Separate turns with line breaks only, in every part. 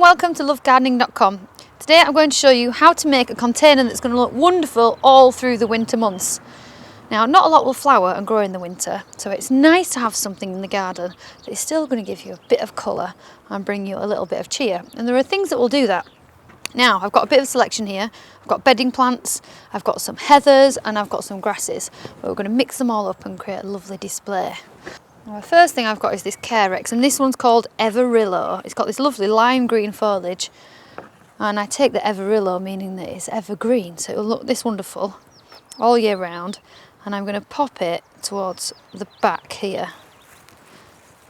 welcome to lovegardening.com. Today I'm going to show you how to make a container that's going to look wonderful all through the winter months. Now, not a lot will flower and grow in the winter, so it's nice to have something in the garden that is still going to give you a bit of colour and bring you a little bit of cheer. And there are things that will do that. Now, I've got a bit of a selection here. I've got bedding plants, I've got some heathers, and I've got some grasses. But we're going to mix them all up and create a lovely display. Now, the first thing I've got is this Carex, and this one's called Everillo. It's got this lovely lime green foliage, and I take the Everillo meaning that it's evergreen, so it'll look this wonderful all year round. And I'm going to pop it towards the back here,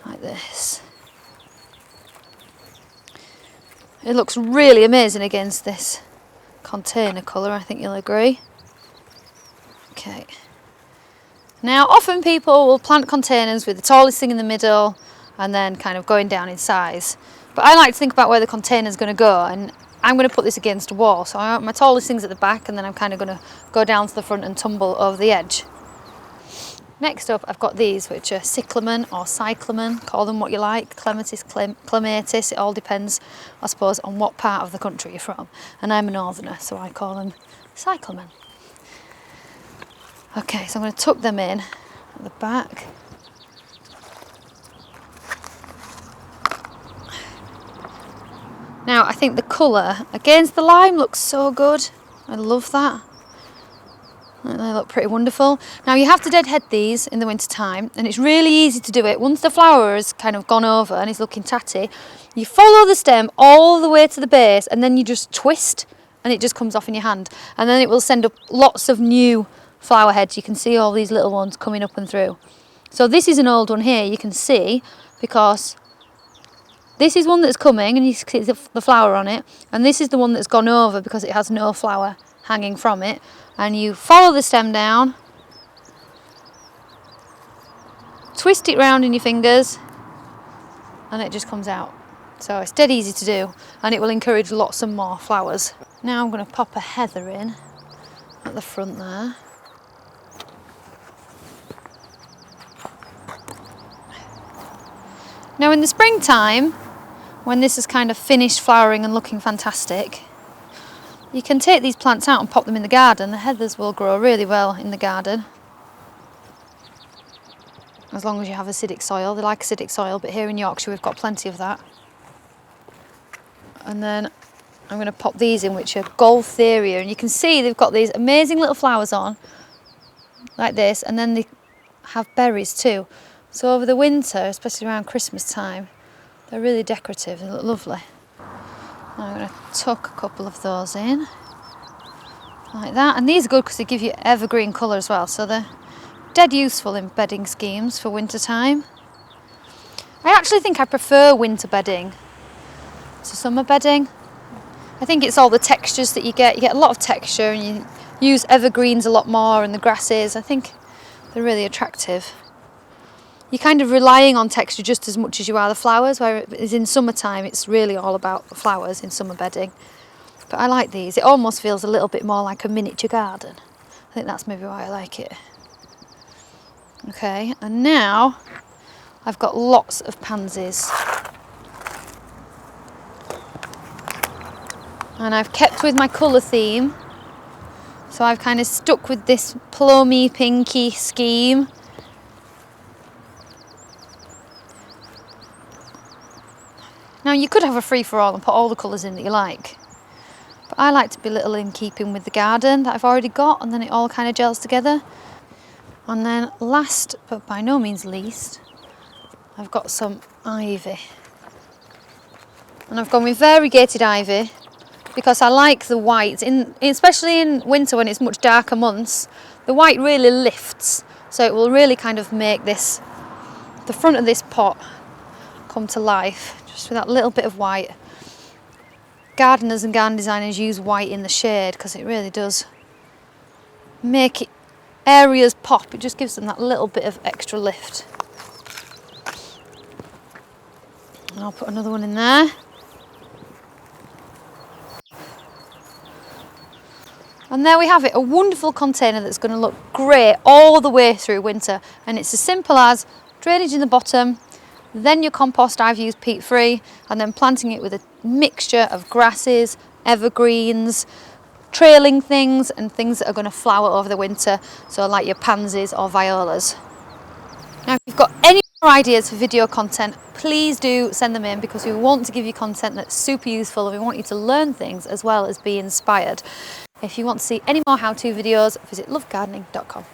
like this. It looks really amazing against this container colour, I think you'll agree. Okay. Now, often people will plant containers with the tallest thing in the middle and then kind of going down in size. But I like to think about where the container's going to go, and I'm going to put this against a wall. So my tallest thing's at the back, and then I'm kind of going to go down to the front and tumble over the edge. Next up, I've got these, which are Cyclamen or Cyclamen, call them what you like, Clematis, Clematis, it all depends, I suppose, on what part of the country you're from. And I'm a northerner, so I call them Cyclamen. Okay, so I'm going to tuck them in at the back. Now, I think the colour against the lime looks so good. I love that. They look pretty wonderful. Now, you have to deadhead these in the winter time, and it's really easy to do it. Once the flower has kind of gone over and is looking tatty, you follow the stem all the way to the base, and then you just twist, and it just comes off in your hand. And then it will send up lots of new flower heads. You can see all these little ones coming up and through. So this is an old one here, you can see, because this is one that's coming, and you see the flower on it, and this is the one that's gone over because it has no flower hanging from it. And you follow the stem down, twist it round in your fingers, and it just comes out. So it's dead easy to do, and it will encourage lots of more flowers. Now I'm going to pop a heather in at the front there. Now, in the springtime, when this is kind of finished flowering and looking fantastic, you can take these plants out and pop them in the garden. The heathers will grow really well in the garden, as long as you have acidic soil. They like acidic soil, but here in Yorkshire we've got plenty of that. And then I'm going to pop these in, which are Gaultheria, and you can see they've got these amazing little flowers on, like this, and then they have berries too. So over the winter, especially around Christmas time, they're really decorative, they look lovely. Now I'm going to tuck a couple of those in, like that. And these are good because they give you evergreen colour as well, so they're dead useful in bedding schemes for winter time. I actually think I prefer winter bedding to summer bedding. I think it's all the textures that you get. You get a lot of texture, and you use evergreens a lot more, and the grasses, I think they're really attractive. You're kind of relying on texture just as much as you are the flowers, whereas in summertime it's really all about the flowers in summer bedding. But I like these. It almost feels a little bit more like a miniature garden. I think that's maybe why I like it. Okay, and now I've got lots of pansies. And I've kept with my colour theme. So I've kind of stuck with this plummy, pinky scheme. Now, you could have a free-for-all and put all the colours in that you like, but I like to be a little in keeping with the garden that I've already got, and then it all kind of gels together. And then last, but by no means least, I've got some ivy. And I've gone with variegated ivy because I like the white, especially in winter when it's much darker months. The white really lifts, so it will really kind of make the front of this pot come to life. Just with that little bit of white. Gardeners and garden designers use white in the shade because it really does make areas pop. It just gives them that little bit of extra lift. And I'll put another one in there. And there we have it, a wonderful container that's going to look great all the way through winter. And it's as simple as drainage in the bottom, Then your compost, I've used peat-free, and then planting it with a mixture of grasses, evergreens, trailing things, and things that are going to flower over the winter, so like your pansies or violas. Now, if you've got any more ideas for video content, please do send them in, because we want to give you content that's super useful, and we want you to learn things as well as be inspired. If you want to see any more how-to videos, visit lovegardening.com.